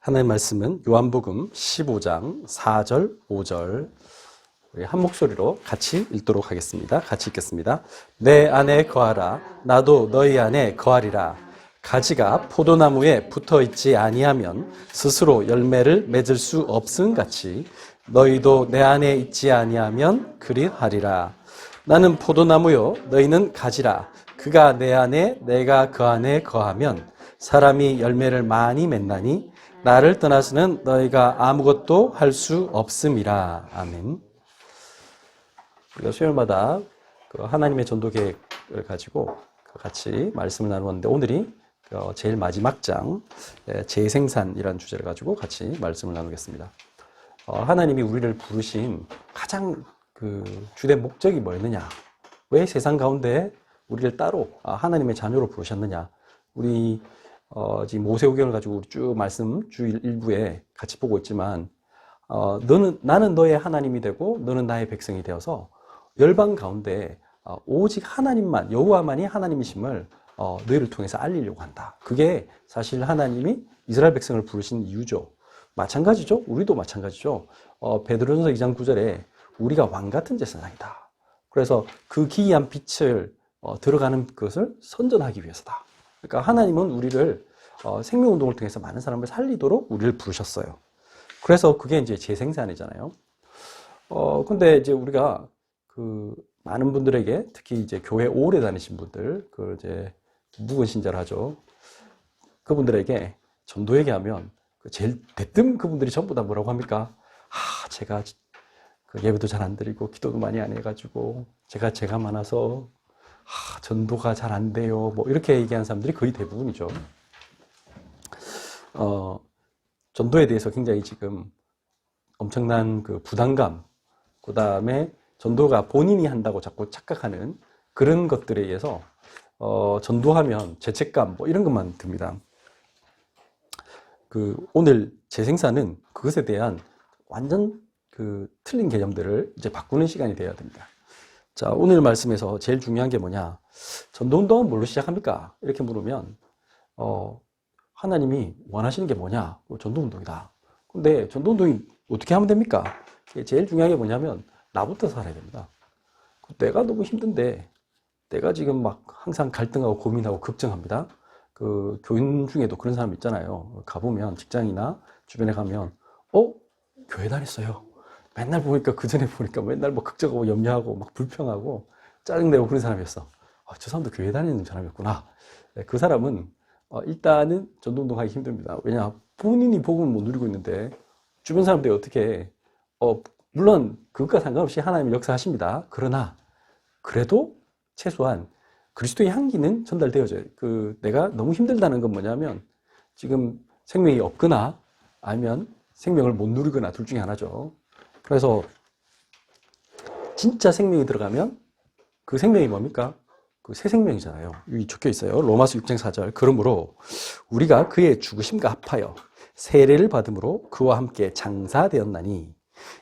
하나님 말씀은 요한복음 15장 4절, 5절 우리 한 목소리로 같이 읽도록 하겠습니다. 같이 읽겠습니다. 내 안에 거하라. 나도 너희 안에 거하리라. 가지가 포도나무에 붙어 있지 아니하면 스스로 열매를 맺을 수 없음 같이 너희도 내 안에 있지 아니하면 그리하리라. 나는 포도나무요 너희는 가지라. 그가 내 안에 내가 그 안에 거하면 사람이 열매를 많이 맺나니 나를 떠나서는 너희가 아무것도 할 수 없음이라. 아멘. 우리가 수요일마다 하나님의 전도 계획을 가지고 같이 말씀을 나누었는데 오늘이 제일 마지막 장 재생산이라는 주제를 가지고 같이 말씀을 나누겠습니다. 하나님이 우리를 부르신 가장 주된 목적이 뭐였느냐? 왜 세상 가운데 우리를 따로 하나님의 자녀로 부르셨느냐? 우리 지금 모세오경을 가지고 우리 쭉 말씀 주일 일부에 같이 보고 있지만 나는 너의 하나님이 되고 너는 나의 백성이 되어서 열방 가운데 오직 하나님만 여호와만이 하나님이심을 너희를 통해서 알리려고 한다. 그게 사실 하나님이 이스라엘 백성을 부르신 이유죠. 마찬가지죠. 우리도 마찬가지죠. 베드로전서 2장 9절에 우리가 왕 같은 제사장이다. 그래서 그 기이한 빛을 들어가는 것을 선전하기 위해서다. 그러니까 하나님은 우리를 생명운동을 통해서 많은 사람을 살리도록 우리를 부르셨어요. 그래서 그게 이제 재생산이잖아요. 근데 이제 우리가 많은 분들에게 특히 이제 교회 오래 다니신 분들, 이제 묵은 신자를 하죠. 그분들에게 전도 얘기하면 제일 대뜸 그분들이 전부 다 뭐라고 합니까? 제가 예배도 잘 안 드리고 기도도 많이 안 해가지고 제가 많아서 전도가 잘 안 돼요. 뭐 이렇게 얘기하는 사람들이 거의 대부분이죠. 전도에 대해서 굉장히 지금 엄청난 부담감, 그 다음에 전도가 본인이 한다고 자꾸 착각하는 그런 것들에 의해서 전도하면 죄책감 뭐 이런 것만 듭니다. 오늘 재생산은 그것에 대한 완전 틀린 개념들을 이제 바꾸는 시간이 되어야 됩니다. 자, 오늘 말씀에서 제일 중요한 게 뭐냐? 전도운동은 뭘로 시작합니까? 이렇게 물으면 하나님이 원하시는 게 뭐냐? 전도운동이다. 근데 전도운동이 어떻게 하면 됩니까? 제일 중요한 게 뭐냐면 나부터 살아야 됩니다. 내가 너무 힘든데 내가 지금 막 항상 갈등하고 고민하고 걱정합니다. 교인 중에도 그런 사람 있잖아요. 가보면 직장이나 주변에 가면 교회 다녔어요. 맨날 보니까 그전에 보니까 맨날 뭐 걱정하고 염려하고 막 불평하고 짜증내고 그런 사람이었어. 저 사람도 교회 다니는 사람이었구나. 그 사람은 일단은 전도운동 하기 힘듭니다. 왜냐? 본인이 복음을 못 누리고 있는데 주변 사람들이 어떻게 물론 그것과 상관없이 하나님이 역사하십니다. 그러나 그래도 최소한 그리스도의 향기는 전달되어져요. 내가 너무 힘들다는 건 뭐냐면 지금 생명이 없거나 아니면 생명을 못 누리거나 둘 중에 하나죠. 그래서 진짜 생명이 들어가면 그 생명이 뭡니까? 새 생명이잖아요. 여기 적혀 있어요. 로마서 6장 4절. 그러므로 우리가 그의 죽으심과 합하여 세례를 받음으로 그와 함께 장사되었나니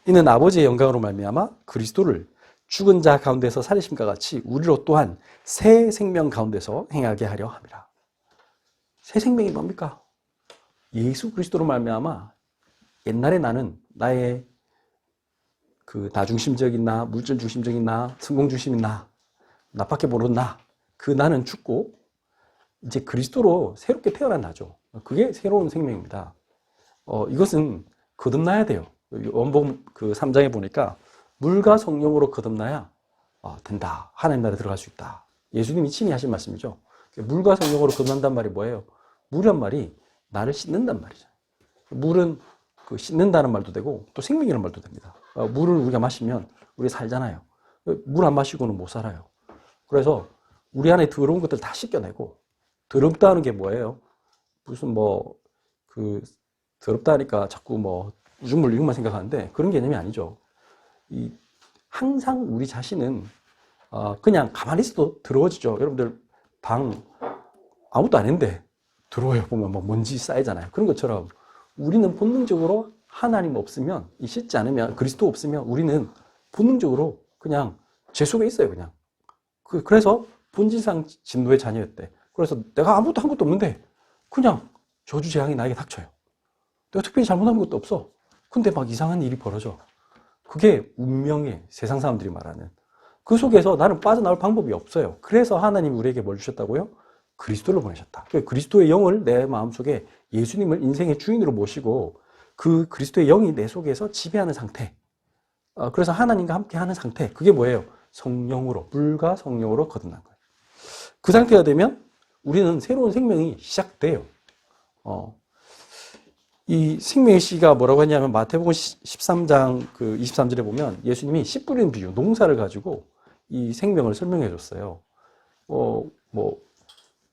이는 아버지의 영광으로 말미암아 그리스도를 죽은 자 가운데서 살리심과 같이 우리로 또한 새 생명 가운데서 행하게 하려 함이라. 새 생명이 뭡니까? 예수 그리스도로 말미암아 옛날에 나는 나의 나중심적인 나, 물질 중심적인 나, 성공 중심인 나, 나밖에 모르는 나, 나는 죽고 이제 그리스도로 새롭게 태어난 나죠. 그게 새로운 생명입니다. 이것은 거듭나야 돼요. 원복음 3장에 보니까 물과 성령으로 거듭나야 된다. 하나님 나라에 들어갈 수 있다. 예수님이 친히 하신 말씀이죠. 물과 성령으로 거듭난단 말이 뭐예요? 물이란 말이 나를 씻는단 말이죠. 물은 씻는다는 말도 되고 또 생명이라는 말도 됩니다. 물을 우리가 마시면 우리 살잖아요. 물 안 마시고는 못 살아요. 그래서 우리 안에 더러운 것들 다 씻겨내고, 더럽다는 게 뭐예요? 무슨 더럽다 하니까 자꾸 우중물 이것만 생각하는데 그런 개념이 아니죠. 항상 우리 자신은 그냥 가만히 있어도 더러워지죠. 여러분들 방 아무것도 안 했는데 더러워요. 보면 먼지 쌓이잖아요. 그런 것처럼 우리는 본능적으로 하나님 없으면, 씻지 않으면, 그리스도 없으면 우리는 본능적으로 그냥 죄 속에 있어요. 그냥. 그래서 본질상 진노의 자녀였대. 그래서 내가 아무것도 한 것도 없는데 그냥 저주 재앙이 나에게 닥쳐요. 내가 특별히 잘못한 것도 없어. 근데 막 이상한 일이 벌어져. 그게 운명의 세상 사람들이 말하는. 그 속에서 나는 빠져나올 방법이 없어요. 그래서 하나님이 우리에게 뭘 주셨다고요? 그리스도를 보내셨다. 그리스도의 영을 내 마음속에 예수님을 인생의 주인으로 모시고 그 그리스도의 영이 내 속에서 지배하는 상태. 그래서 하나님과 함께 하는 상태. 그게 뭐예요? 성령으로, 물과 성령으로 거듭난 거예요. 그 상태가 되면 우리는 새로운 생명이 시작돼요. 이 생명의 씨가 뭐라고 했냐면 마태복음 13장 그 23절에 보면 예수님이 씨 뿌리는 비유, 농사를 가지고 이 생명을 설명해 줬어요.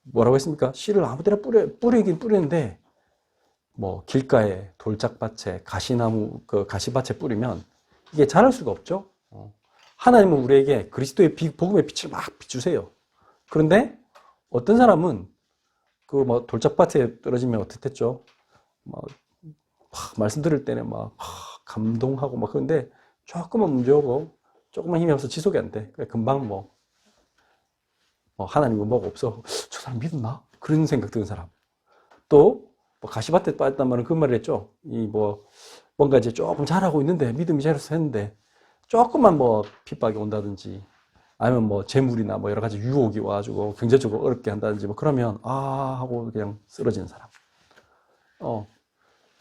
뭐라고 했습니까? 씨를 아무 데나 뿌리긴 뿌리는데 뭐 길가에 돌짝밭에 가시나무 그 가시밭에 뿌리면 이게 자랄 수가 없죠. 하나님은 우리에게 그리스도의 복음의 빛을 막 비추세요. 그런데 어떤 사람은 그 뭐 돌짝밭에 떨어지면 어떻겠죠? 막 말씀 들을 때는 막 감동하고 막 그런데 조금만 문제오고 조금만 힘이 없어 지속이 안 돼. 금방 하나님은 뭐가 없어. 저 사람 믿었나? 그런 생각 드는 사람. 또 뭐 가시밭에 빠졌단 말은 그 말을 했죠. 뭔가 이제 조금 잘하고 있는데 믿음이 자라서 했는데 조금만 핍박이 온다든지 아니면 재물이나 여러 가지 유혹이 와가지고 경제적으로 어렵게 한다든지 그러면 하고 그냥 쓰러지는 사람.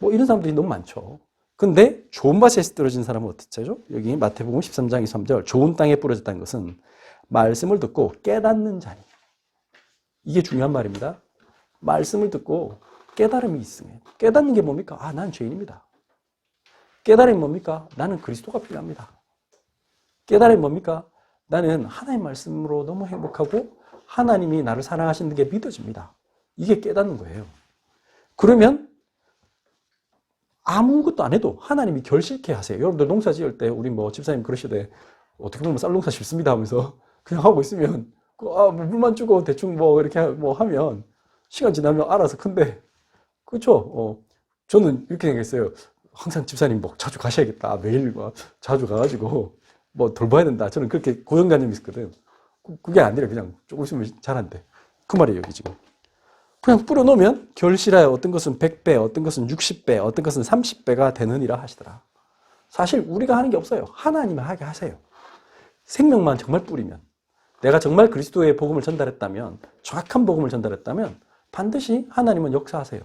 이런 사람들이 너무 많죠. 근데 좋은 밭에서 떨어진 사람은 어떻죠? 여기 마태복음 13장 23절 좋은 땅에 뿌려졌다는 것은 말씀을 듣고 깨닫는 자니. 이게 중요한 말입니다. 말씀을 듣고 깨달음이 있으면. 깨닫는 게 뭡니까? 나는 죄인입니다. 깨달음이 뭡니까? 나는 그리스도가 필요합니다. 깨달음이 뭡니까? 나는 하나님 말씀으로 너무 행복하고 하나님이 나를 사랑하시는 게 믿어집니다. 이게 깨닫는 거예요. 그러면 아무것도 안 해도 하나님이 결실케 하세요. 여러분들 농사 지을 때 우리 집사님 그러시대 어떻게 보면 쌀농사 쉽습니다 하면서 그냥 하고 있으면 물만 주고 대충 이렇게 하면 시간 지나면 알아서 큰데 그렇죠? 저는 이렇게 생각했어요. 항상 집사님 자주 가셔야겠다. 매일 자주 가가지고 돌봐야 된다. 저는 그렇게 고정관념이 있었거든. 그게 아니라 그냥 조금 있으면 잘한대. 그 말이에요, 여기 지금. 그냥 뿌려놓으면 결실하여 어떤 것은 100배, 어떤 것은 60배, 어떤 것은 30배가 되느니라 하시더라. 사실 우리가 하는 게 없어요. 하나님이 하게 하세요. 생명만 정말 뿌리면, 내가 정말 그리스도의 복음을 전달했다면, 정확한 복음을 전달했다면 반드시 하나님은 역사하세요.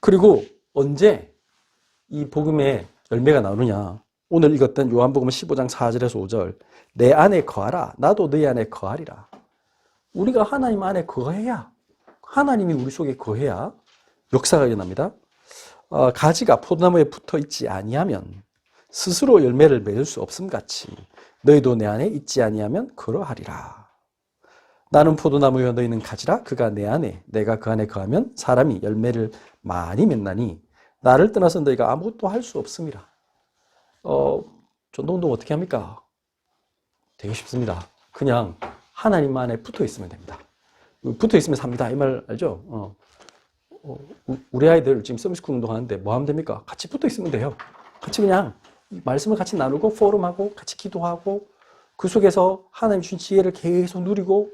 그리고 언제 이 복음의 열매가 나오느냐. 오늘 읽었던 요한복음 15장 4절에서 5절 내 안에 거하라 나도 너희 안에 거하리라. 우리가 하나님 안에 거해야 하나님이 우리 속에 거해야 역사가 일어납니다. 가지가 포도나무에 붙어 있지 아니하면 스스로 열매를 맺을 수 없음같이 너희도 내 안에 있지 아니하면 그러하리라. 나는 포도나무여 너희는 가지라. 그가 내 안에 내가 그 안에 거하면 사람이 열매를 많이 맺나니 나를 떠나서 너희가 아무것도 할 수 없음이라. 전도운동 어떻게 합니까? 되게 쉽습니다. 그냥 하나님 안에 붙어 있으면 됩니다. 붙어 있으면 삽니다. 이 말 알죠? 우리 아이들 지금 서비스쿨 운동하는데 뭐 하면 됩니까? 같이 붙어 있으면 돼요. 같이 그냥 말씀을 같이 나누고 포럼하고 같이 기도하고 그 속에서 하나님 주신 지혜를 계속 누리고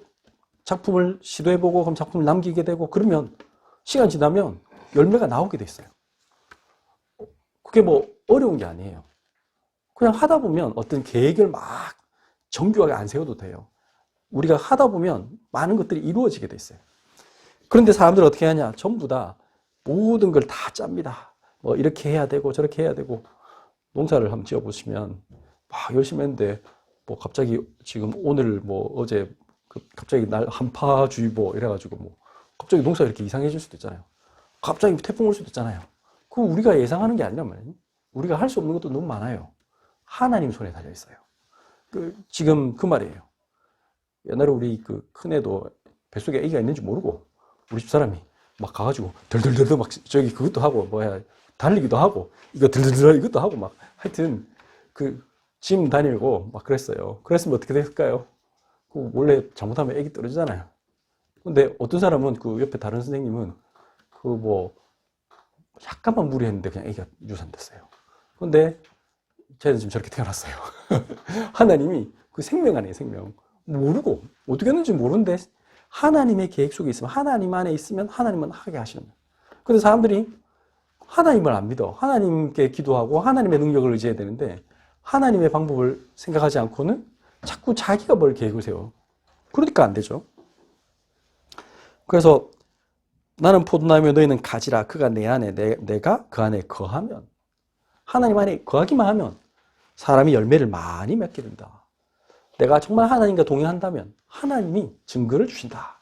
작품을 시도해보고 그럼 작품을 남기게 되고 그러면 시간 지나면 열매가 나오게 돼 있어요. 그게 어려운 게 아니에요. 그냥 하다 보면 어떤 계획을 막 정교하게 안 세워도 돼요. 우리가 하다 보면 많은 것들이 이루어지게 돼 있어요. 그런데 사람들은 어떻게 하냐? 전부 다 모든 걸 다 짭니다. 이렇게 해야 되고 저렇게 해야 되고 농사를 한번 지어보시면 막 열심히 했는데 갑자기 지금 오늘 어제 갑자기 날 한파주의보 이래가지고 갑자기 농사가 이렇게 이상해질 수도 있잖아요. 갑자기 태풍 올 수도 있잖아요. 그거 우리가 예상하는 게 아니란 말이에요. 우리가 할 수 없는 것도 너무 많아요. 하나님 손에 달려 있어요. 지금 그 말이에요. 옛날에 우리 큰애도 뱃속에 아기가 있는지 모르고 우리 집사람이 막 가가지고 덜덜덜덜 막 저기 그것도 하고 달리기도 하고 이거 덜덜덜 이것도 하고 막 하여튼 짐 다니고 막 그랬어요. 그랬으면 어떻게 됐을까요? 원래 잘못하면 아기 떨어지잖아요. 근데 어떤 사람은 옆에 다른 선생님은 약간만 무리했는데 그냥 아기가 유산됐어요. 근데 쟤는 지금 저렇게 태어났어요. 하나님이 생명 안에 생명. 모르고 어떻게 했는지 모르는데 하나님의 계획 속에 있으면 하나님 안에 있으면 하나님은 하게 하시는 거예요. 근데 사람들이 하나님을 안 믿어. 하나님께 기도하고 하나님의 능력을 의지해야 되는데 하나님의 방법을 생각하지 않고는 자꾸 자기가 뭘 계획을 세워. 그러니까 안 되죠. 그래서 나는 포도나무여 너희는 가지라. 그가 내 안에 내가 그 안에 거하면, 하나님 안에 거하기만 하면 사람이 열매를 많이 맺게 된다. 내가 정말 하나님과 동행한다면 하나님이 증거를 주신다.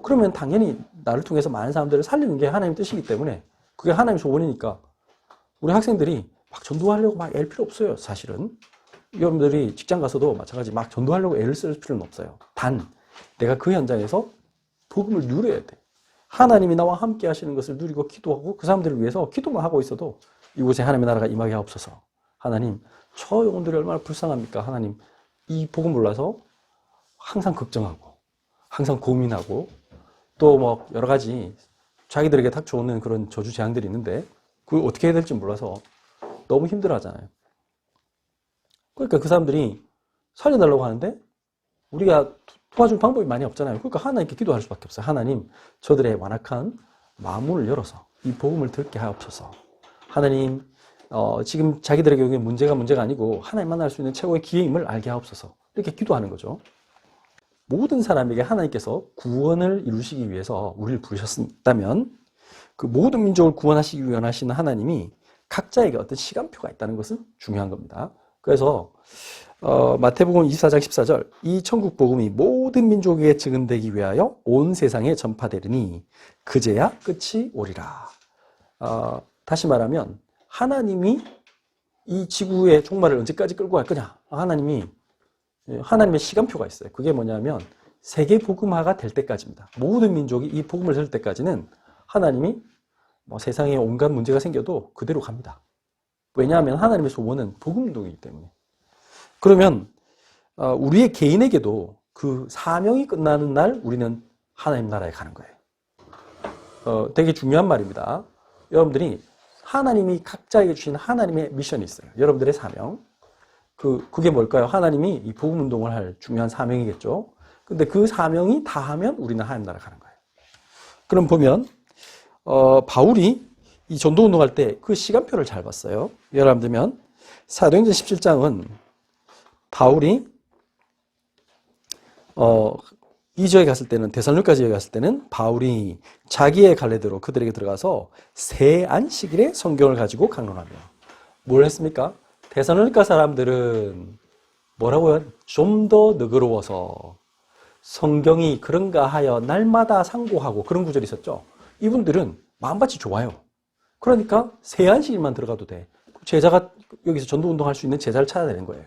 그러면 당연히 나를 통해서 많은 사람들을 살리는 게 하나님 뜻이기 때문에 그게 하나님 소원이니까 우리 학생들이 막 전도하려고 막 애를 필요 없어요. 사실은 여러분들이 직장 가서도 마찬가지 막 전도하려고 애를 쓸 필요는 없어요. 단 내가 그 현장에서 복음을 누려야 돼. 하나님이 나와 함께 하시는 것을 누리고 기도하고 그 사람들을 위해서 기도만 하고 있어도 이곳에 하나님의 나라가 임하게 하옵소서. 하나님, 저 영혼들이 얼마나 불쌍합니까? 하나님, 이 복음 몰라서 항상 걱정하고 항상 고민하고 또 뭐 여러 가지 자기들에게 닥쳐오는 그런 저주 재앙들이 있는데 그걸 어떻게 해야 될지 몰라서 너무 힘들어하잖아요. 그러니까 그 사람들이 살려달라고 하는데 우리가 도와줄 방법이 많이 없잖아요. 그러니까 하나님께 기도할 수밖에 없어요. 하나님, 저들의 완악한 마음문을 열어서 이 복음을 듣게 하옵소서. 하나님, 지금 자기들에게 문제가 아니고 하나님 만날 수 있는 최고의 기회임을 알게 하옵소서. 이렇게 기도하는 거죠. 모든 사람에게 하나님께서 구원을 이루시기 위해서 우리를 부르셨다면 그 모든 민족을 구원하시기 위해 원하시는 하나님이 각자에게 어떤 시간표가 있다는 것은 중요한 겁니다. 그래서 마태복음 24장 14절 이 천국 복음이 모든 민족에게 증언되기 위하여 온 세상에 전파되리니 그제야 끝이 오리라. 다시 말하면 하나님이 이 지구의 종말을 언제까지 끌고 갈 거냐. 하나님의 시간표가 있어요. 그게 뭐냐면 세계 복음화가 될 때까지입니다. 모든 민족이 이 복음을 들을 때까지는 하나님이 세상에 온갖 문제가 생겨도 그대로 갑니다. 왜냐하면 하나님의 소원은 복음운동이기 때문에. 그러면 우리의 개인에게도 그 사명이 끝나는 날 우리는 하나님 나라에 가는 거예요. 되게 중요한 말입니다. 여러분들이 하나님이 각자에게 주신 하나님의 미션이 있어요. 여러분들의 사명. 그게 뭘까요? 하나님이 이 복음 운동을 할 중요한 사명이겠죠. 근데 그 사명이 다하면 우리는 하나님 나라 가는 거예요. 그럼 보면 바울이 이 전도 운동할 때 그 시간표를 잘 봤어요. 예를 들면 사도행전 17장은 바울이 이 지역에 갔을 때는 데살로니가 지역에 갔을 때는 바울이 자기의 갈래대로 그들에게 들어가서 새 안식일에 성경을 가지고 강론하며 뭘 했습니까? 데살로니가 사람들은 뭐라고요? 좀 더 너그러워서 성경이 그런가 하여 날마다 상고하고 그런 구절이 있었죠. 이분들은 마음밭이 좋아요. 그러니까 새 안식일만 들어가도 돼. 제자가 여기서 전도운동할 수 있는 제자를 찾아야 되는 거예요.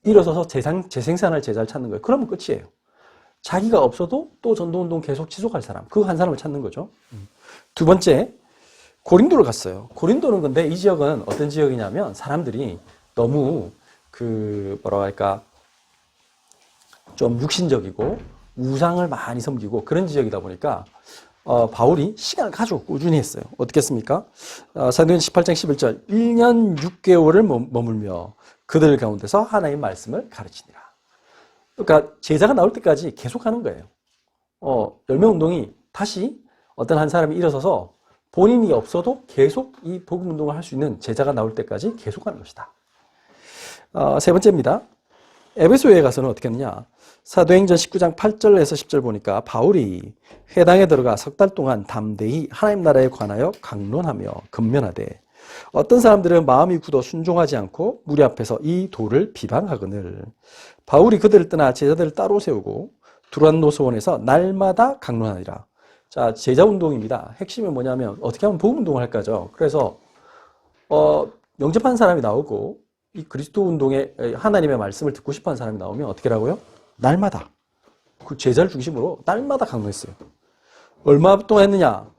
일어서서 재생산할 제자를 찾는 거예요. 그러면 끝이에요. 자기가 없어도 또 전도운동 계속 지속할 사람, 그 한 사람을 찾는 거죠. 두 번째, 고린도를 갔어요. 고린도는 근데 이 지역은 어떤 지역이냐면 사람들이 너무 좀 육신적이고 우상을 많이 섬기고 그런 지역이다 보니까 바울이 시간을 가지고 꾸준히 했어요. 어떻게 했습니까? 사도행전 18장 11절 1년 6개월을 머물며 그들 가운데서 하나님의 말씀을 가르치니라. 그러니까 제자가 나올 때까지 계속 하는 거예요. 열매운동이 다시 어떤 한 사람이 일어서서 본인이 없어도 계속 이 복음운동을 할 수 있는 제자가 나올 때까지 계속 하는 것이다. 세 번째입니다. 에베소에 가서는 어떻게 했느냐. 사도행전 19장 8절에서 10절 보니까 바울이 회당에 들어가 석 달 동안 담대히 하나님 나라에 관하여 강론하며 근면하되 어떤 사람들은 마음이 굳어 순종하지 않고 무리 앞에서 이 도를 비방하거늘 바울이 그들을 떠나 제자들을 따로 세우고 두란노 소원에서 날마다 강론하니라. 자, 제자운동입니다. 핵심은 뭐냐면 어떻게 하면 복음운동을 할까죠. 그래서 영접한 사람이 나오고 이 그리스도 운동에 하나님의 말씀을 듣고 싶어하는 사람이 나오면 어떻게 하라고요? 날마다 그 제자를 중심으로 날마다 강론했어요. 얼마 동안 했느냐?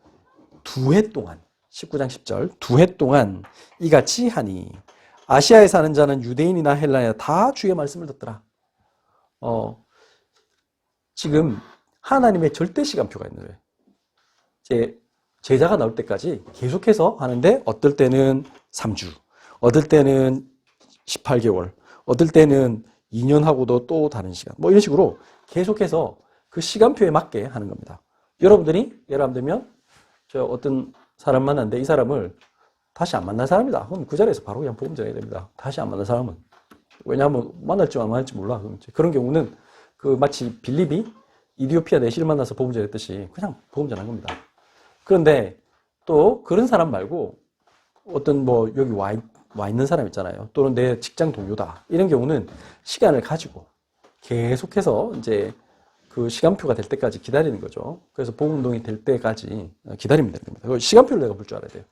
2해 동안 19장 10절 2해 동안 이같이 하니 아시아에 사는 자는 유대인이나 헬라인이나 다 주의 말씀을 듣더라. 지금 하나님의 절대 시간표가 있는 거예요. 제자가 나올 때까지 계속해서 하는데 어떨 때는 3주, 어떨 때는 18개월, 어떨 때는 2년 하고도 또 다른 시간. 뭐 이런 식으로 계속해서 그 시간표에 맞게 하는 겁니다. 여러분들이 예를 들면 저 어떤 사람 만났는데 이 사람을 다시 안 만날 사람이다. 그럼 그 자리에서 바로 그냥 복음 전해야 됩니다. 다시 안 만날 사람은. 왜냐하면 만날지 안 만날지 몰라. 그런 경우는 그 마치 빌립이 이디오피아 내시를 만나서 복음 전했듯이 그냥 복음 전한 겁니다. 그런데 또 그런 사람 말고 어떤 뭐 여기 와 있는 사람 있잖아요. 또는 내 직장 동료다. 이런 경우는 시간을 가지고 계속해서 이제 그 시간표가 될 때까지 기다리는 거죠. 그래서 복음운동이 될 때까지 기다리면 되는 겁니다. 시간표를 내가 볼 줄 알아야 돼요.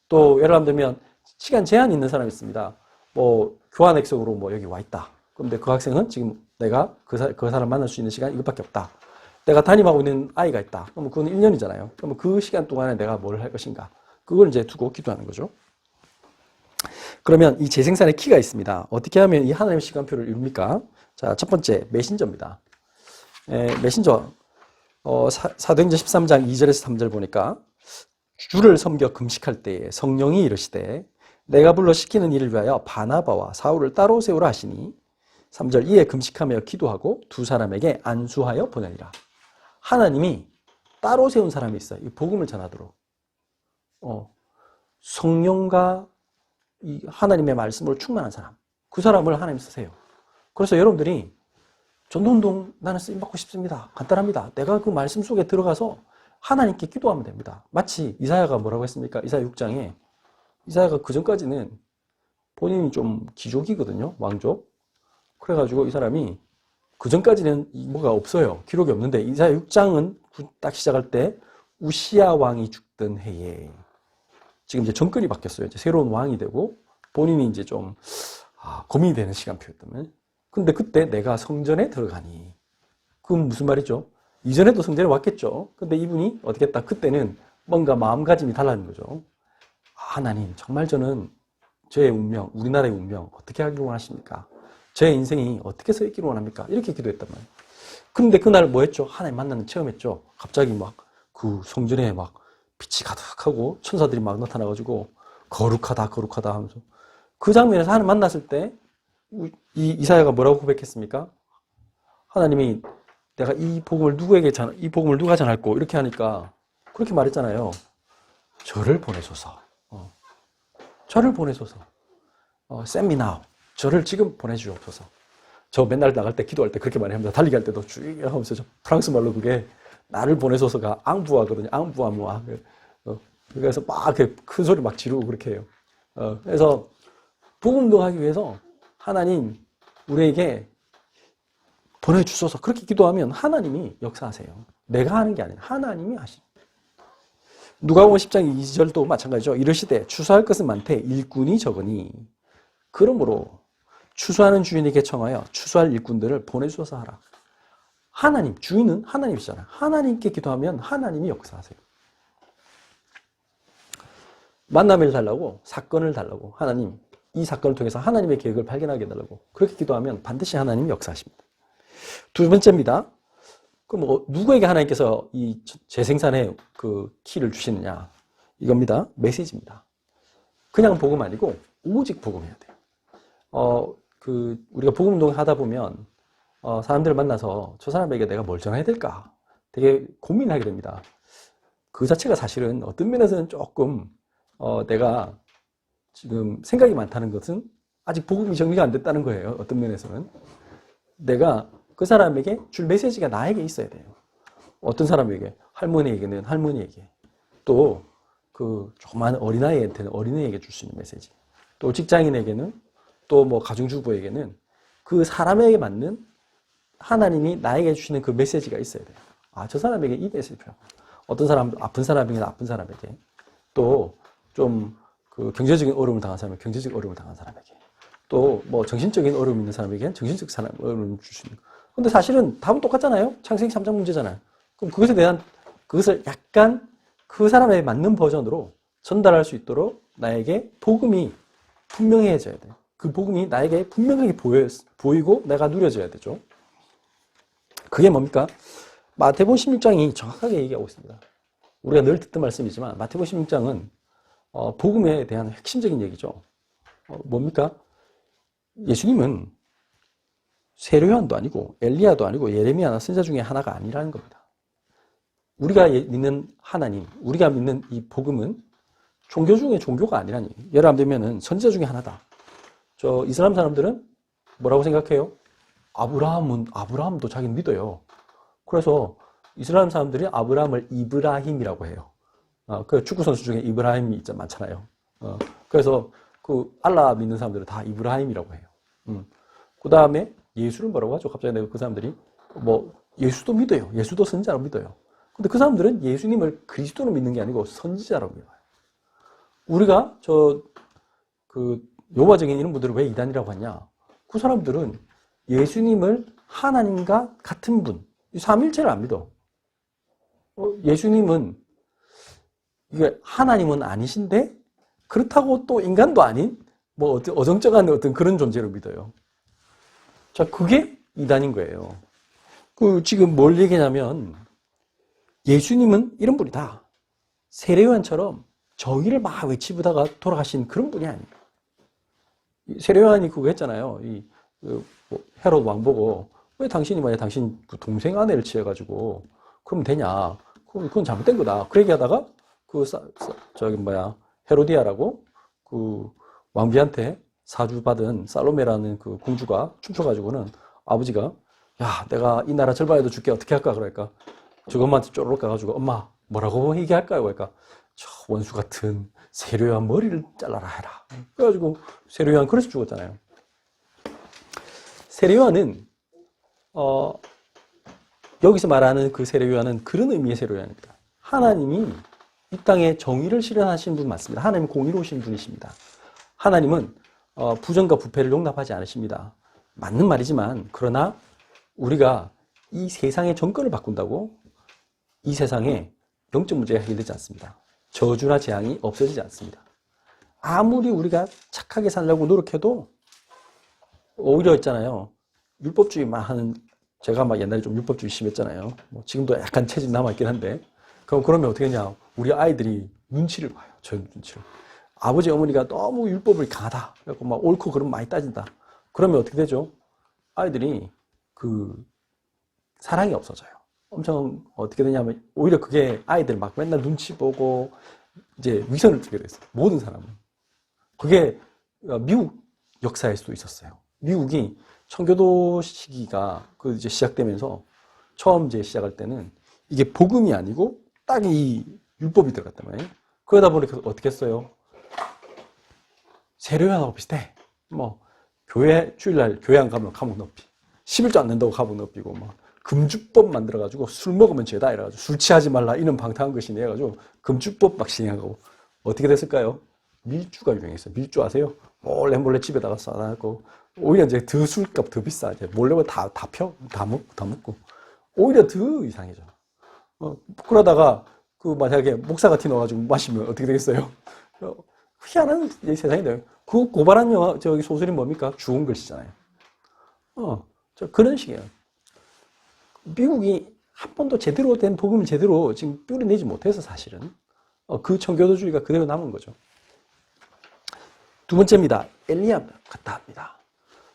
또 예를 들면 시간 제한이 있는 사람이 있습니다. 뭐 교환 약속으로 뭐 여기 와 있다. 그런데 그 학생은 지금 내가 그 사람 만날 수 있는 시간 이것밖에 없다. 내가 담임하고 있는 아이가 있다. 그러면 그건 1년이잖아요. 그러면 그 시간 동안에 내가 뭘 할 것인가. 그걸 이제 두고 기도하는 거죠. 그러면 이 재생산의 키가 있습니다. 어떻게 하면 이 하나님의 시간표를 이룹니까? 자, 첫 번째 메신저입니다. 메신저 사도행전 13장 2절에서 3절 보니까 주를 섬겨 금식할 때에 성령이 이르시되 내가 불러 시키는 일을 위하여 바나바와 사울을 따로 세우라 하시니 3절 이에 금식하며 기도하고 두 사람에게 안수하여 보내니라. 하나님이 따로 세운 사람이 있어요. 이 복음을 전하도록. 성령과 이 하나님의 말씀으로 충만한 사람. 그 사람을 하나님 쓰세요. 그래서 여러분들이 전도운동 나는 쓰임받고 싶습니다. 간단합니다. 내가 그 말씀 속에 들어가서 하나님께 기도하면 됩니다. 마치 이사야가 뭐라고 했습니까? 이사야 6장에 이사야가 그 전까지는 본인이 좀 귀족이거든요. 왕족. 그래가지고 이 사람이 그 전까지는 뭐가 없어요. 기록이 없는데 이사야 6장은 딱 시작할 때 우시야 왕이 죽던 해에 지금 이제 정권이 바뀌었어요. 이제 새로운 왕이 되고 본인이 이제 좀 고민이 되는 시간표였다면. 근데 그때 내가 성전에 들어가니. 그건 무슨 말이죠? 이전에도 성전에 왔겠죠. 근데 이분이 어떻게 했다? 그때는 뭔가 마음가짐이 달라진 거죠. 하나님, 정말 저는 저의 운명, 우리나라의 운명 어떻게 하기를 원하십니까? 제 인생이 어떻게 서 있기를 원합니까? 이렇게 기도했단 말이에요. 근데 그날 뭐 했죠? 하나님 만나는 체험했죠. 갑자기 막 그 성전에 막 빛이 가득하고 천사들이 막 나타나가지고 거룩하다 거룩하다 하면서 그 장면에서 하나님 만났을 때 이사야가 뭐라고 고백했습니까? 하나님이 내가 이 복음을 누가 전할꼬 이렇게 하니까 그렇게 말했잖아요. 저를 보내소서. 저를 보내소서. send me now. 저를 지금 보내주옵소서. 저 맨날 나갈 때 기도할 때 그렇게 많이 합니다. 달리기 할 때도 쭉 하면서 프랑스 말로 그게 나를 보내소서가 앙부아거든요. 앙부아무아. 그래서 막 큰 소리 막 지르고 그렇게 해요. 그래서 복음도 하기 위해서 하나님 우리에게 보내주소서 그렇게 기도하면 하나님이 역사하세요. 내가 하는 게 아니라 하나님이 하십니다. 누가복음 10장 2절도 마찬가지죠. 이르시되 추수할 것은 많되 일꾼이 적으니 그러므로 추수하는 주인에게 청하여 추수할 일꾼들을 보내주소서 하라. 하나님, 주인은 하나님이시잖아요. 하나님께 기도하면 하나님이 역사하세요. 만남을 달라고, 사건을 달라고, 하나님, 이 사건을 통해서 하나님의 계획을 발견하게 해달라고 그렇게 기도하면 반드시 하나님이 역사하십니다. 두 번째입니다. 그럼 누구에게 하나님께서 이 재생산의 그 키를 주시느냐? 이겁니다. 메시지입니다. 그냥 복음 아니고 오직 복음해야 돼요. 우리가 복음운동 하다 보면 사람들을 만나서 저 사람에게 내가 뭘 전해야 될까? 되게 고민하게 됩니다. 그 자체가 사실은 어떤 면에서는 조금 내가 지금 생각이 많다는 것은 아직 복음이 정리가 안 됐다는 거예요. 어떤 면에서는. 내가 그 사람에게 줄 메시지가 나에게 있어야 돼요. 어떤 사람에게, 할머니에게는 할머니에게, 또 그 조그만 어린아이한테는 어린아이에게 줄 수 있는 메시지, 또 직장인에게는, 또 뭐 가정주부에게는 그 사람에게 맞는 하나님이 나에게 주시는 그 메시지가 있어야 돼요. 저 사람에게 이 메시지 필요하고, 어떤 사람, 아픈 사람에게는 아픈 사람에게, 또 좀 그 경제적인 어려움을 당한 사람에게 경제적 어려움을 당한 사람에게, 또 뭐 정신적인 어려움 있는 사람에게는 정신적 어려움을 줄 수 있는 거. 근데 사실은 답은 똑같잖아요. 창세기 3장 문제잖아요. 그럼 그것을 약간 그 사람에 맞는 버전으로 전달할 수 있도록 나에게 복음이 분명해져야 돼요. 그 복음이 나에게 분명하게 보이고 내가 누려져야 되죠. 그게 뭡니까? 마태복음 16장이 정확하게 얘기하고 있습니다. 우리가 늘 듣던 말씀이지만 마태복음 16장은 복음에 대한 핵심적인 얘기죠. 뭡니까? 예수님은 세례요한도 아니고 엘리야도 아니고 예레미야나 선지자 중에 하나가 아니라는 겁니다. 우리가 믿는 하나님, 우리가 믿는 이 복음은 종교 중에 종교가 아니라니. 예를 들면은 선지자 중에 하나다. 저 이슬람 사람들은 뭐라고 생각해요? 아브라함도 자기는 믿어요. 그래서 이슬람 사람들이 아브라함을 이브라힘이라고 해요. 그 축구 선수 중에 이브라힘이 많잖아요. 그래서 그 알라 믿는 사람들은 다 이브라힘이라고 해요. 그 다음에 예수를 뭐라고 하죠? 갑자기 내가 그 사람들이 뭐 예수도 믿어요. 예수도 선지자라고 믿어요. 근데 그 사람들은 예수님을 그리스도로 믿는 게 아니고 선지자라고 믿어요. 우리가 여호와적인 이런 분들을 왜 이단이라고 하냐? 그 사람들은 예수님을 하나님과 같은 분, 삼일체를 안 믿어. 예수님은 이게 하나님은 아니신데 그렇다고 또 인간도 아닌 뭐 어정쩡한 어떤 그런 존재로 믿어요. 자, 그게 이단인 거예요. 지금 뭘 얘기냐면 예수님은 이런 분이다. 세례요한처럼 정의를 막 외치다가 돌아가신 그런 분이 아니에요. 세례요한이 그거 했잖아요. 헤롯 왕 보고 왜 당신이 만약 당신 그 동생 아내를 취해가지고 그러면 되냐? 그건 잘못된 거다. 그 얘기하다가 헤로디아라고 그 왕비한테 사주받은 살로메라는 그 공주가 춤춰가지고는 아버지가 야, 내가 이 나라 절반에도 줄게 어떻게 할까? 그러니까 저것만한테 쪼르륵 가가지고 엄마 뭐라고 얘기할까요? 그러니까 저 원수 같은 세례요한 머리를 잘라라 해라. 그래가지고 세례요한 그래서 죽었잖아요. 세례요한은 여기서 말하는 그 세례요한은 그런 의미의 세례요한입니다. 하나님이 이 땅에 정의를 실현하신 분 맞습니다. 하나님은 공의로우신 분이십니다. 하나님은 부정과 부패를 용납하지 않으십니다. 맞는 말이지만 그러나 우리가 이 세상의 정권을 바꾼다고 이 세상에 영적 문제가 해결되지 않습니다. 저주나 재앙이 없어지지 않습니다. 아무리 우리가 착하게 살려고 노력해도 오히려 있잖아요. 율법주의만 하는 제가 막 옛날에 좀 율법주의 심했잖아요. 뭐 지금도 약간 체질 남아있긴 한데 그러면 어떻게 했냐. 우리 아이들이 눈치를 봐요. 저 눈치를. 아버지 어머니가 너무 율법을 강하다. 그래서 막 옳고 그름 많이 따진다. 그러면 어떻게 되죠? 아이들이 사랑이 없어져요. 엄청 어떻게 되냐면 오히려 그게 아이들 막 맨날 눈치 보고 이제 위선을 두게 됐어요. 모든 사람은. 그게 미국 역사일 수도 있었어요. 미국이 청교도 시기가 이제 시작되면서 처음 이제 시작할 때는 이게 복음이 아니고 딱 이 율법이 들어갔단 말이에요. 그러다 보니까 어떻게 했어요? 세례요한하고 비슷해. 뭐 교회 주일날 교회 안 가면 감옥 높이, 11조 안 낸다고 감옥 높이고 막 금주법 만들어가지고 술 먹으면 죄다 이래가지고 술 취하지 말라 이런 방탕한 것이네 해가지고 금주법 막 시행하고 어떻게 됐을까요? 밀주가 유행했어요. 밀주 아세요? 몰래 집에다가 싸다고 오히려 이제 더 술값 더 비싸. 이제 몰래 다 먹고 오히려 더 이상해져. 그러다가 만약에 목사가 튀어나와가지고 마시면 어떻게 되겠어요? 희한한 세상이 돼요. 그 고발한 영화 저기 소설이 뭡니까? 죽은 글씨잖아요. 그런 식이에요. 미국이 한 번도 제대로 된 복음을 제대로 지금 뿌려내지 못해서 사실은 그 청교도주의가 그대로 남은 거죠. 두 번째입니다. 엘리야 같다 합니다.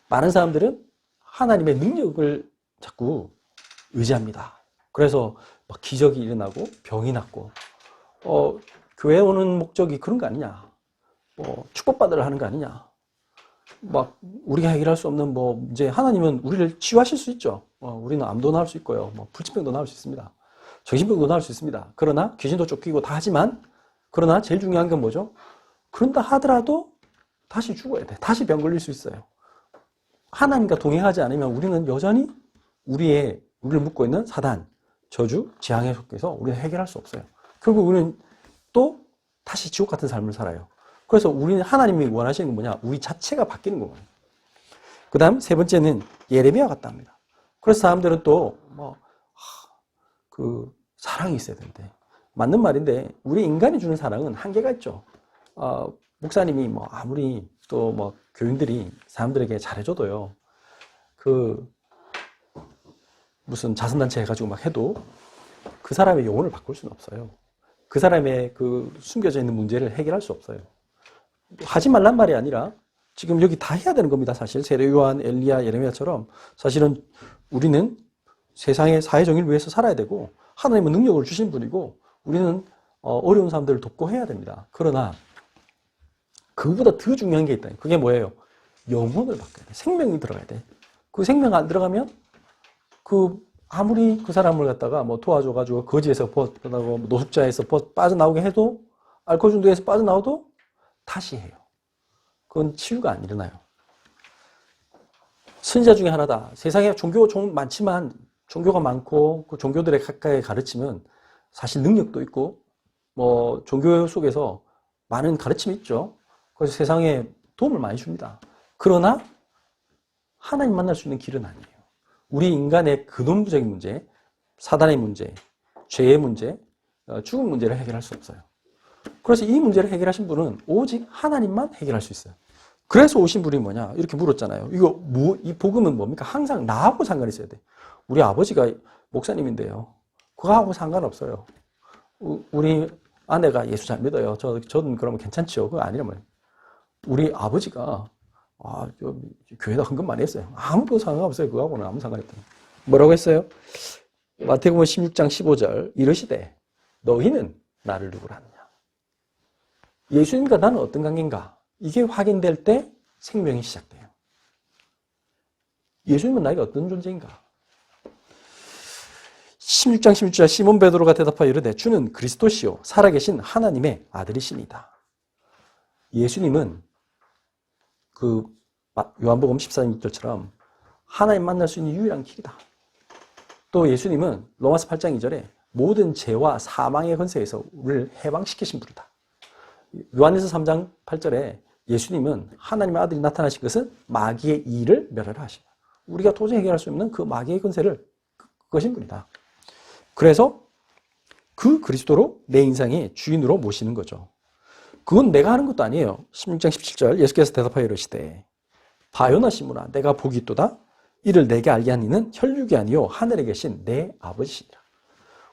많은 사람들은 하나님의 능력을 자꾸 의지합니다. 그래서 막 기적이 일어나고 병이 낫고 교회 오는 목적이 그런 거 아니냐. 축복받으려 하는 거 아니냐. 막 우리가 해결할 수 없는 문제. 하나님은 우리를 치유하실 수 있죠. 우리는 암도 나을 수 있고요. 불치병도 나을 수 있습니다. 정신병도 나을 수 있습니다. 그러나 귀신도 쫓기고 다 하지만 그러나 제일 중요한 건 뭐죠? 그런다 하더라도 다시 죽어야 돼. 다시 병 걸릴 수 있어요. 하나님과 동행하지 않으면 우리는 여전히 우리를 묶고 있는 사단, 저주, 재앙에 속해서 우리는 해결할 수 없어요. 결국 우리는 또 다시 지옥 같은 삶을 살아요. 그래서 우리는 하나님이 원하시는 건 뭐냐? 우리 자체가 바뀌는 거예요. 그 다음 세 번째는 예레미야 같다 합니다. 그래서 사람들은 또 사랑이 있어야 되는데 맞는 말인데 우리 인간이 주는 사랑은 한계가 있죠. 목사님이 아무리 또 교인들이 사람들에게 잘해줘도요. 무슨 자선단체 해가지고 막 해도 그 사람의 영혼을 바꿀 수는 없어요. 그 사람의 숨겨져 있는 문제를 해결할 수 없어요. 하지 말란 말이 아니라 지금 여기 다 해야 되는 겁니다. 사실 세례요한, 엘리야, 예레미야처럼 사실은 우리는 세상의 사회 정의를 위해서 살아야 되고 하나님은 능력을 주신 분이고 우리는 어려운 사람들을 돕고 해야 됩니다. 그러나 그보다 더 중요한 게 있다. 그게 뭐예요? 영혼을 바꿔야 돼. 생명이 들어가야 돼. 그 생명 안 들어가면 아무리 그 사람을 갖다가 뭐 도와줘가지고 거지에서 벗어나고 노숙자에서 빠져나오게 해도 알코올 중독에서 빠져나와도 다시 해요. 그건 치유가 안 일어나요. 선지자 중에 하나다. 세상에 종교가 많지만 종교가 많고 그 종교들의 각각의 가르침은 사실 능력도 있고 뭐 종교 속에서 많은 가르침이 있죠. 그래서 세상에 도움을 많이 줍니다. 그러나 하나님 만날 수 있는 길은 아니에요. 우리 인간의 근원부적인 문제, 사단의 문제, 죄의 문제, 죽음 문제를 해결할 수 없어요. 그래서 이 문제를 해결하신 분은 오직 하나님만 해결할 수 있어요. 그래서 오신 분이 뭐냐? 이렇게 물었잖아요. 이 복음은 뭡니까? 항상 나하고 상관이 있어야 돼. 우리 아버지가 목사님인데요. 그거하고 상관없어요. 우리 아내가 예수 잘 믿어요. 저는 그러면 괜찮죠. 그거 아니라면. 우리 아버지가 교회에다 헌금 많이 했어요. 아무도 상관없어요. 그거하고는 아무 상관없다. 뭐라고 했어요? 마태복음 16장 15절 이르시되 너희는 나를 누구라 하느냐. 예수님과 나는 어떤 관계인가? 이게 확인될 때 생명이 시작돼요. 예수님은 나에게 어떤 존재인가? 16장 16절 시몬 베드로가 대답하여 이르되 주는 그리스도시요 살아계신 하나님의 아들이시니다. 예수님은 요한복음 14장 6절처럼 하나님 만날 수 있는 유일한 길이다. 또 예수님은 로마서 8장 2절에 모든 죄와 사망의 권세에서 우리를 해방시키신 분이다. 요한일서 3장 8절에 예수님은 하나님의 아들이 나타나신 것은 마귀의 일을 멸하라 하시다. 우리가 도저히 해결할 수 없는 그 마귀의 권세를 끄신 분이다. 그래서 그 그리스도로 내 인생의 주인으로 모시는 거죠. 그건 내가 하는 것도 아니에요. 16장 17절 예수께서 대답하여 이르시되 바요나 시므나 내가 복이 있도다. 이를 내게 알게 한 이는 혈육이 아니요 하늘에 계신 내 아버지시니라.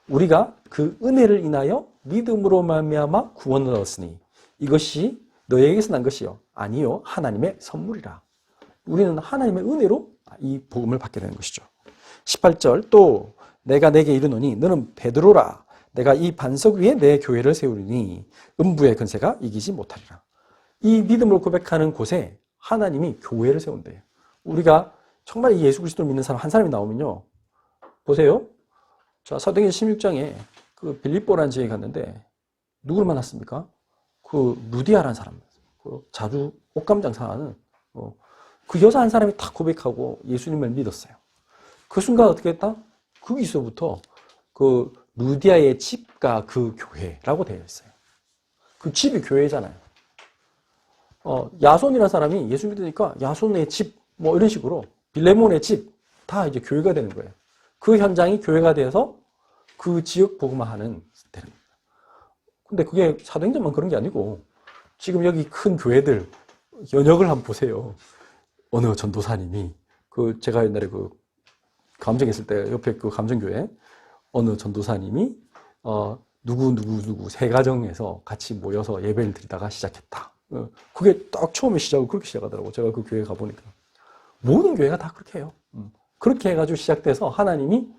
우리가 그 은혜를 인하여 믿음으로 말미암아 구원을 얻었으니 이것이 너에게서 난 것이요 아니요 하나님의 선물이라. 우리는 하나님의 은혜로 이 복음을 받게 되는 것이죠. 18절 또 내가 내게 이르노니 너는 베드로라. 내가 이 반석 위에 내 교회를 세우리니 음부의 권세가 이기지 못하리라. 이 믿음을 고백하는 곳에 하나님이 교회를 세운대요. 우리가 정말 이 예수 그리스도를 믿는 사람 한 사람이 나오면요. 보세요. 자, 사도행전 16장에 그 빌립보라는 지역에 갔는데 누구를 만났습니까? 그 루디아라는 사람. 자주 옷감 장사하는 그 여자 한 사람이 딱 고백하고 예수님을 믿었어요. 그 순간 어떻게 했다? 거기서부터 그 루디아의 집과 그 교회라고 되어 있어요. 그 집이 교회잖아요. 야손이라는 사람이 예수 믿으니까 야손의 집, 뭐 이런 식으로 빌레몬의 집, 다 이제 교회가 되는 거예요. 그 현장이 교회가 되어서 그 지역 복음화하는 되는 거예요. 근데 그게 사도행전만 그런 게 아니고 지금 여기 큰 교회들 연역을 한번 보세요. 어느 전도사님이 제가 옛날에 감정했을 때 옆에 그 감정교회 어느 전도사님이 누구 세 가정에서 같이 모여서 예배를 드리다가 시작했다. 그게 딱 처음에 시작을 그렇게 시작하더라고. 제가 그 교회 가보니까 모든 교회가 다 그렇게 해요. 그렇게 해가지고 시작돼서 하나님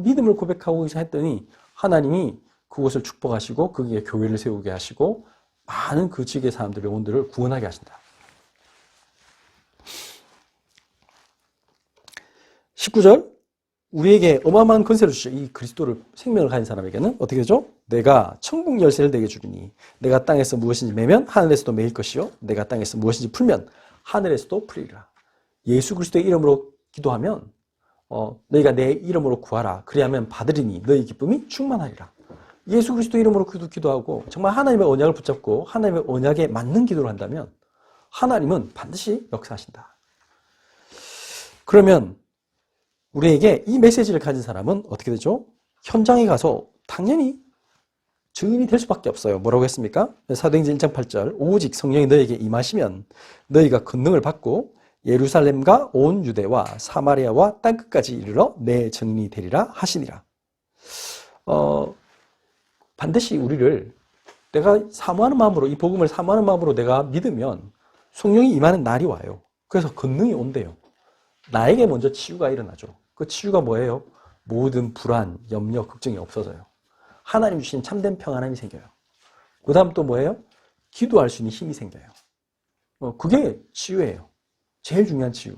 믿음을 고백하고 했더니 하나님이 그곳을 축복하시고 거기에 교회를 세우게 하시고 많은 그 지역의 사람들 영혼들을 구원하게 하신다. 19절 우리에게 어마어마한 권세를 주시죠. 이 그리스도를 생명을 가진 사람에게는 어떻게 되죠? 내가 천국 열쇠를 내게 주리니 내가 땅에서 무엇인지 매면 하늘에서도 매일 것이요 내가 땅에서 무엇인지 풀면 하늘에서도 풀리리라. 예수 그리스도의 이름으로 기도하면 너희가 내 이름으로 구하라. 그리하면 받으리니 너희 기쁨이 충만하리라. 예수 그리스도 이름으로 기도하고 정말 하나님의 언약을 붙잡고 하나님의 언약에 맞는 기도를 한다면 하나님은 반드시 역사하신다. 그러면 우리에게 이 메시지를 가진 사람은 어떻게 되죠? 현장에 가서 당연히 증인이 될 수밖에 없어요. 뭐라고 했습니까? 사도행전 1장 8절 오직 성령이 너에게 임하시면 너희가 권능을 받고 예루살렘과 온 유대와 사마리아와 땅끝까지 이르러 내 증인이 되리라 하시니라. 반드시 우리를 내가 사모하는 마음으로 이 복음을 사모하는 마음으로 내가 믿으면 성령이 임하는 날이 와요. 그래서 권능이 온대요. 나에게 먼저 치유가 일어나죠. 그 치유가 뭐예요? 모든 불안, 염려, 걱정이 없어져요. 하나님 주신 참된 평안함이 생겨요. 그 다음 또 뭐예요? 기도할 수 있는 힘이 생겨요. 그게 치유예요. 제일 중요한 치유.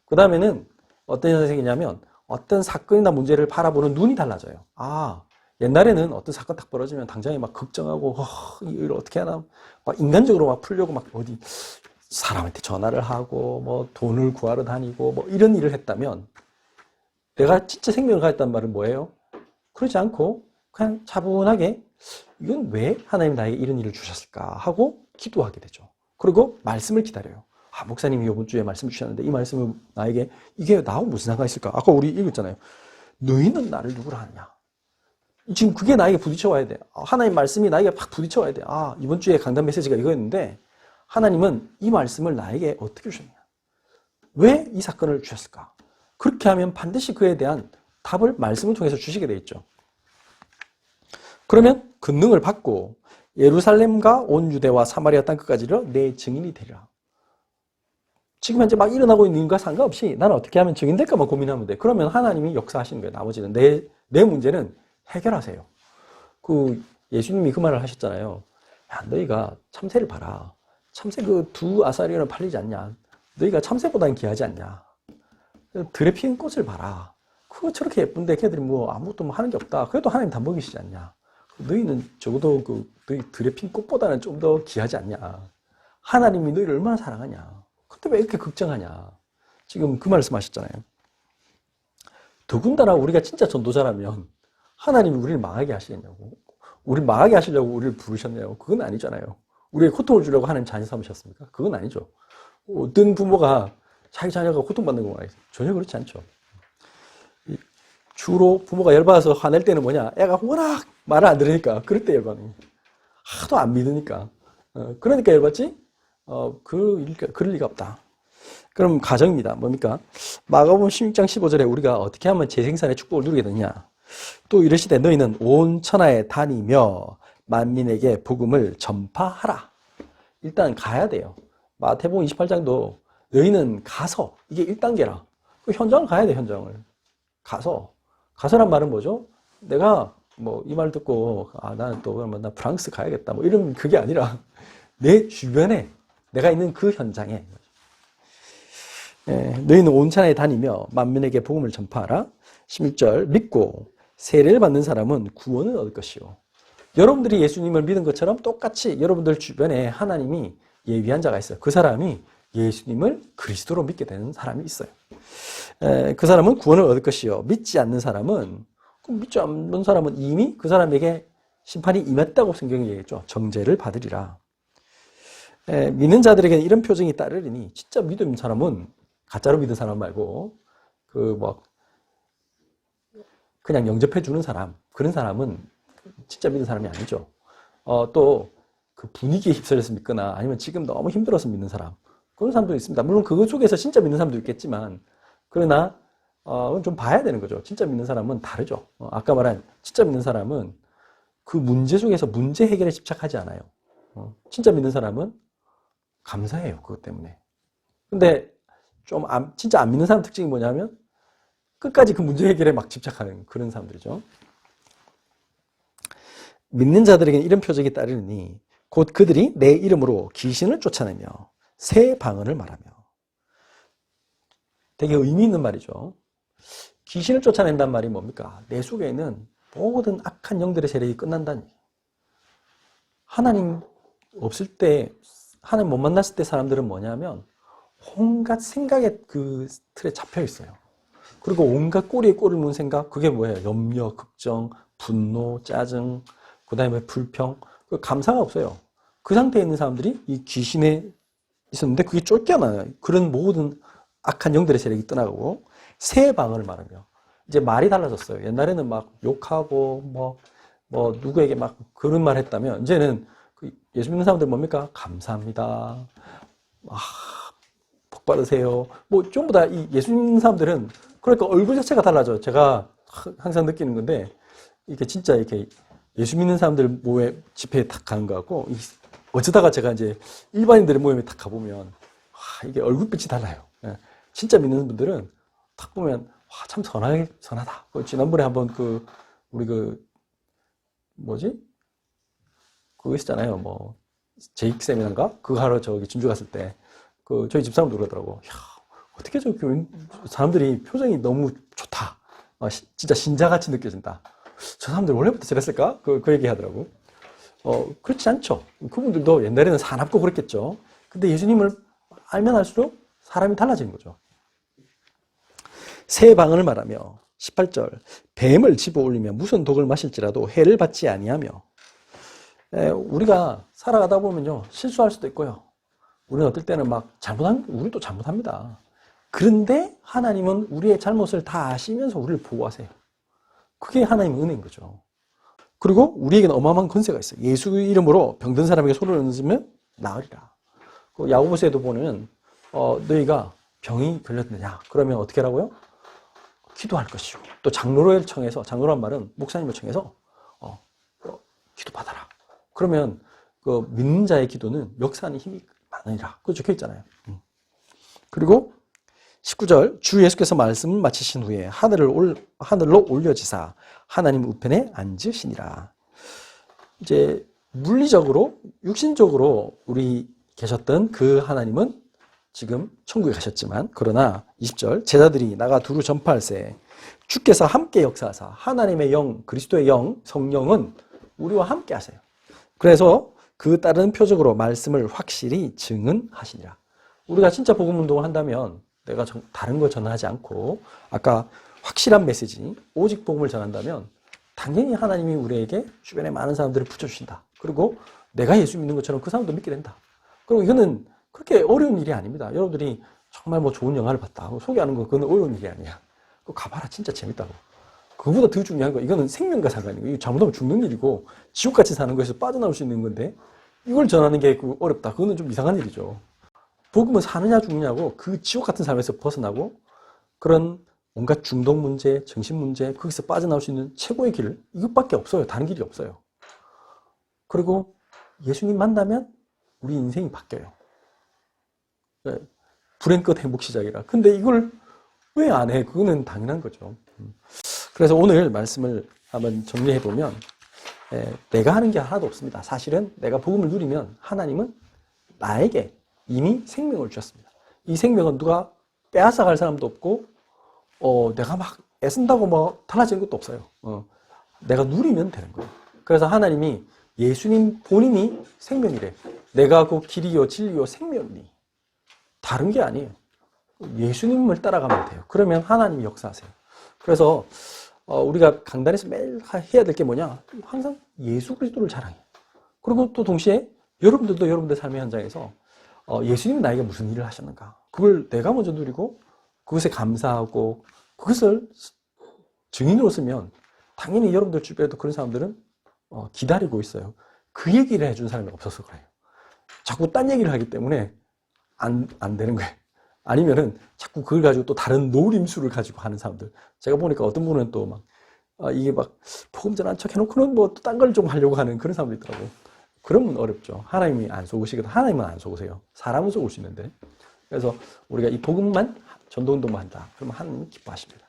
그 다음에는 어떤 현상이 생기냐면 어떤 사건이나 문제를 바라보는 눈이 달라져요. 옛날에는 어떤 사건 딱 벌어지면 당장에 막 걱정하고 이걸 어떻게 하나 막 인간적으로 막 풀려고 막 어디 사람한테 전화를 하고 뭐 돈을 구하러 다니고 뭐 이런 일을 했다면 내가 진짜 생명을 가졌단 말은 뭐예요? 그러지 않고 그냥 차분하게 이건 왜 하나님이 나에게 이런 일을 주셨을까 하고 기도하게 되죠. 그리고 말씀을 기다려요. 목사님이 이번 주에 말씀 주셨는데 이 말씀은 나에게 이게 나하고 무슨 상관이 있을까? 아까 우리 읽었잖아요. 너희는 나를 누구라 하냐? 지금 그게 나에게 부딪혀와야 돼. 하나님 말씀이 나에게 팍 부딪혀와야 돼. 이번 주에 강단 메시지가 이거였는데 하나님은 이 말씀을 나에게 어떻게 주셨냐? 왜 이 사건을 주셨을까? 그렇게 하면 반드시 그에 대한 답을 말씀을 통해서 주시게 돼 있죠. 그러면 권능을 받고 예루살렘과 온 유대와 사마리아 땅끝까지 내 증인이 되리라. 지금 현재 막 일어나고 있는 일과 상관없이 나는 어떻게 하면 증인될까만 고민하면 돼. 그러면 하나님이 역사하시는 거예요. 나머지는 내 문제는 해결하세요. 예수님이 그 말을 하셨잖아요. 야, 너희가 참새를 봐라. 참새 그 두 아사리는 팔리지 않냐. 너희가 참새보다는 귀하지 않냐. 들에 피는 꽃을 봐라. 그거 저렇게 예쁜데 걔들이 뭐 아무것도 하는 게 없다. 그래도 하나님 다 먹이시지 않냐. 너희는 적어도 너희 들에 핀 꽃보다는 좀 더 귀하지 않냐. 하나님이 너희를 얼마나 사랑하냐. 근데 왜 이렇게 걱정하냐. 지금 그 말씀 하셨잖아요. 더군다나 우리가 진짜 전도자라면 하나님이 우리를 망하게 하시겠냐고. 우리를 망하게 하시려고 우리를 부르셨네요. 그건 아니잖아요. 우리에게 고통을 주려고 하나님 자녀 삼으셨습니까? 그건 아니죠. 어떤 부모가 자기 자녀가 고통받는 경우가 있어요. 전혀 그렇지 않죠. 주로 부모가 열받아서 화낼 때는 뭐냐? 애가 워낙 말을 안 들으니까 그럴 때 열받는 거예요. 하도 안 믿으니까. 그러니까 열받지? 그럴 리가 없다. 그럼 가정입니다. 뭡니까? 마가복음 16장 15절에 우리가 어떻게 하면 재생산의 축복을 누리게 되느냐? 또 이르시되 너희는 온 천하에 다니며 만민에게 복음을 전파하라. 일단 가야 돼요. 마태복음 28장도 너희는 가서, 이게 1단계라. 그 현장을 가야 돼, 현장을. 가서란 말은 뭐죠? 내가 뭐 이 말 듣고 나는 또 그러면 나 프랑스 가야겠다 뭐 이런 그게 아니라 내 주변에 내가 있는 그 현장에 너희는 온 천하에 다니며 만민에게 복음을 전파하라. 16절 믿고 세례를 받는 사람은 구원을 얻을 것이요. 여러분들이 예수님을 믿은 것처럼 똑같이 여러분들 주변에 하나님이 예비한 자가 있어요. 그 사람이 예수님을 그리스도로 믿게 되는 사람이 있어요. 그 사람은 구원을 얻을 것이요. 믿지 않는 사람은 이미 그 사람에게 심판이 임했다고 성경이 얘기했죠. 정죄를 받으리라. 믿는 자들에게는 이런 표정이 따르리니 진짜 믿은 사람은 가짜로 믿은 사람 말고 그냥 영접해 주는 사람, 그런 사람은 진짜 믿는 사람이 아니죠. 또 그 분위기에 휩쓸려서 믿거나 아니면 지금 너무 힘들어서 믿는 사람, 그런 사람도 있습니다. 물론 그 속에서 진짜 믿는 사람도 있겠지만 그러나 그건 좀 봐야 되는 거죠. 진짜 믿는 사람은 다르죠. 아까 말한 진짜 믿는 사람은 그 문제 속에서 문제 해결에 집착하지 않아요. 진짜 믿는 사람은 감사해요. 그것 때문에. 근데 진짜 안 믿는 사람 특징이 뭐냐면 끝까지 그 문제 해결에 막 집착하는 그런 사람들이죠. 믿는 자들에게는 이런 표적이 따르니 곧 그들이 내 이름으로 귀신을 쫓아내며 새 방언을 말하며. 되게 의미 있는 말이죠. 귀신을 쫓아낸다는 말이 뭡니까? 내 속에 있는 모든 악한 영들의 세력이 끝난다는 얘기예요. 하나님 없을 때, 하나님 못 만났을 때 사람들은 뭐냐면 온갖 생각의 그 틀에 잡혀 있어요. 그리고 온갖 꼬리에 꼬리를 무는 생각, 그게 뭐예요? 염려, 걱정, 분노, 짜증, 그 다음에 불평, 감사가 없어요. 그 상태에 있는 사람들이 이 귀신에 있었는데 그게 쫓겨나요. 그런 모든 악한 영들의 세력이 떠나가고 새 방언을 말하며. 이제 말이 달라졌어요. 옛날에는 막 욕하고 누구에게 막 그런 말 했다면 이제는 예수 믿는 사람들 뭡니까? 감사합니다. 복 받으세요. 전부 다 이 예수 믿는 사람들은 그러니까 얼굴 자체가 달라져요. 제가 항상 느끼는 건데 이게 진짜 이렇게 예수 믿는 사람들 모에 집회에 탁 가는 거 같고 어쩌다가 제가 이제 일반인들의 모임에 탁 가보면 이게 얼굴빛이 달라요. 진짜 믿는 분들은 탁 보면 참 선하다. 지난번에 한번 우리 그거 있었잖아요. 뭐, 제익 세미나인가? 그거 하러 저기 진주 갔을 때, 저희 집사람도 그러더라고. 야, 어떻게 저 교인, 사람들이 표정이 너무 좋다. 진짜 신자같이 느껴진다. 저 사람들 원래부터 저랬을까? 그 얘기 하더라고. 그렇지 않죠. 그분들도 옛날에는 사납고 그랬겠죠. 근데 예수님을 알면 알수록 사람이 달라지는 거죠. 새 방언을 말하며 18절 뱀을 집어 올리며 무슨 독을 마실지라도 해를 받지 아니하며. 우리가 살아가다 보면요 실수할 수도 있고요. 우리는 어떨 때는 막 우리도 잘못합니다. 그런데 하나님은 우리의 잘못을 다 아시면서 우리를 보호하세요. 그게 하나님의 은혜인 거죠. 그리고 우리에게는 어마어마한 권세가 있어요. 예수 이름으로 병든 사람에게 손을 얹으면 나으리라. 야고보서에도 보면 너희가 병이 걸렸느냐 그러면 어떻게 하라고요? 기도할 것이고 또 장로를 청해서, 장로란 말은 목사님을 청해서 기도받아라. 그러면 그 믿는 자의 기도는 역사하는 힘이 많으리라. 그거 적혀 있잖아요. 그리고 19절 주 예수께서 말씀을 마치신 후에 하늘로 올려지사 하나님 우편에 앉으시니라. 이제 물리적으로 육신적으로 우리 계셨던 그 하나님은 지금 천국에 가셨지만, 그러나 20절 제자들이 나가 두루 전파할세 주께서 함께 역사하사 하나님의 영 그리스도의 영 성령은 우리와 함께 하세요. 그래서 그 다른 표적으로 말씀을 확실히 증언하시니라. 우리가 진짜 복음 운동을 한다면 내가 다른 거 전하지 않고 아까 확실한 메시지 오직 복음을 전한다면 당연히 하나님이 우리에게 주변에 많은 사람들을 붙여주신다. 그리고 내가 예수 믿는 것처럼 그 사람도 믿게 된다. 그리고 이거는 그렇게 어려운 일이 아닙니다. 여러분들이 정말 뭐 좋은 영화를 봤다 하고 소개하는 거 그건 어려운 일이 아니야. 그거 가봐라 진짜 재밌다고. 그거보다 더 중요한 거 이거는 생명과 상관이고 이거 잘못하면 죽는 일이고 지옥같이 사는 것에서 빠져나올 수 있는 건데 이걸 전하는 게 어렵다. 그거는 좀 이상한 일이죠. 복음은 사느냐 죽느냐고 그 지옥 같은 삶에서 벗어나고 그런 온갖 중독 문제, 정신 문제 거기서 빠져나올 수 있는 최고의 길 이것밖에 없어요. 다른 길이 없어요. 그리고 예수님 만나면 우리 인생이 바뀌어요. 불행 끝 행복 시작이라. 근데 이걸 왜 안 해? 그거는 당연한 거죠. 그래서 오늘 말씀을 한번 정리해 보면 내가 하는 게 하나도 없습니다. 사실은 내가 복음을 누리면 하나님은 나에게 이미 생명을 주셨습니다. 이 생명은 누가 빼앗아갈 사람도 없고 내가 막 애쓴다고 뭐 달라지는 것도 없어요. 내가 누리면 되는 거예요. 그래서 하나님이 예수님 본인이 생명이래. 내가 그 길이요 진리요 생명이니. 다른 게 아니에요. 예수님을 따라가면 돼요. 그러면 하나님이 역사하세요. 그래서 우리가 강단에서 매일 해야 될 게 뭐냐? 항상 예수 그리스도를 자랑해요. 그리고 또 동시에 여러분들도 여러분들 삶의 현장에서 예수님이 나에게 무슨 일을 하셨는가? 그걸 내가 먼저 누리고 그것에 감사하고 그것을 증인으로 쓰면 당연히 여러분들 주변에도 그런 사람들은 기다리고 있어요. 그 얘기를 해준 사람이 없어서 그래요. 자꾸 딴 얘기를 하기 때문에 안 되는 거예요. 아니면은 자꾸 그걸 가지고 또 다른 노림수를 가지고 하는 사람들. 제가 보니까 어떤 분은 또 막 이게 막 복음 전한 척 해놓고는 뭐 또 딴 걸 좀 하려고 하는 그런 사람도 있더라고. 그러면 어렵죠. 하나님이 안 속으시거든. 하나님은 안 속으세요. 사람은 속을 수 있는데. 그래서 우리가 이 복음만 전도운동만 한다. 그러면 하나님이 기뻐하십니다.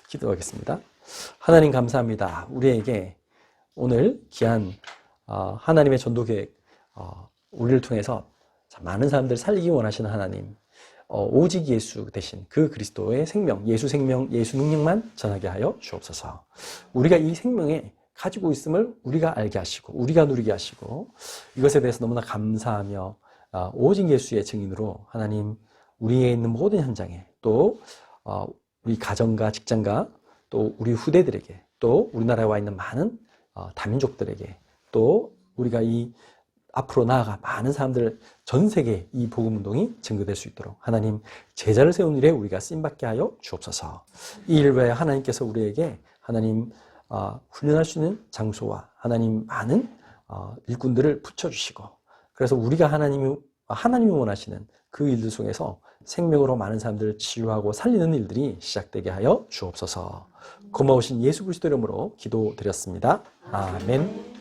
기도하겠습니다. 하나님 감사합니다. 우리에게 오늘 귀한 하나님의 전도계획 우리를 통해서 많은 사람들을 살리기 원하시는 하나님, 오직 예수 대신 그 그리스도의 생명, 예수 능력만 전하게 하여 주옵소서. 우리가 이 생명에 가지고 있음을 우리가 알게 하시고 우리가 누리게 하시고 이것에 대해서 너무나 감사하며 오직 예수의 증인으로 하나님 우리에 있는 모든 현장에 또 우리 가정과 직장과 또 우리 후대들에게 또 우리나라에 와 있는 많은 다민족들에게 또 우리가 이 앞으로 나아가 많은 사람들 전 세계 이 복음 운동이 증거될 수 있도록 하나님 제자를 세운 일에 우리가 쓰임받게 하여 주옵소서. 이 일 외에 하나님께서 우리에게 하나님 훈련할 수 있는 장소와 하나님 많은 일꾼들을 붙여주시고 그래서 우리가 하나님이 원하시는 그 일들 속에서 생명으로 많은 사람들을 치유하고 살리는 일들이 시작되게 하여 주옵소서. 고마우신 예수 그리스도 이름으로 기도드렸습니다. 아멘.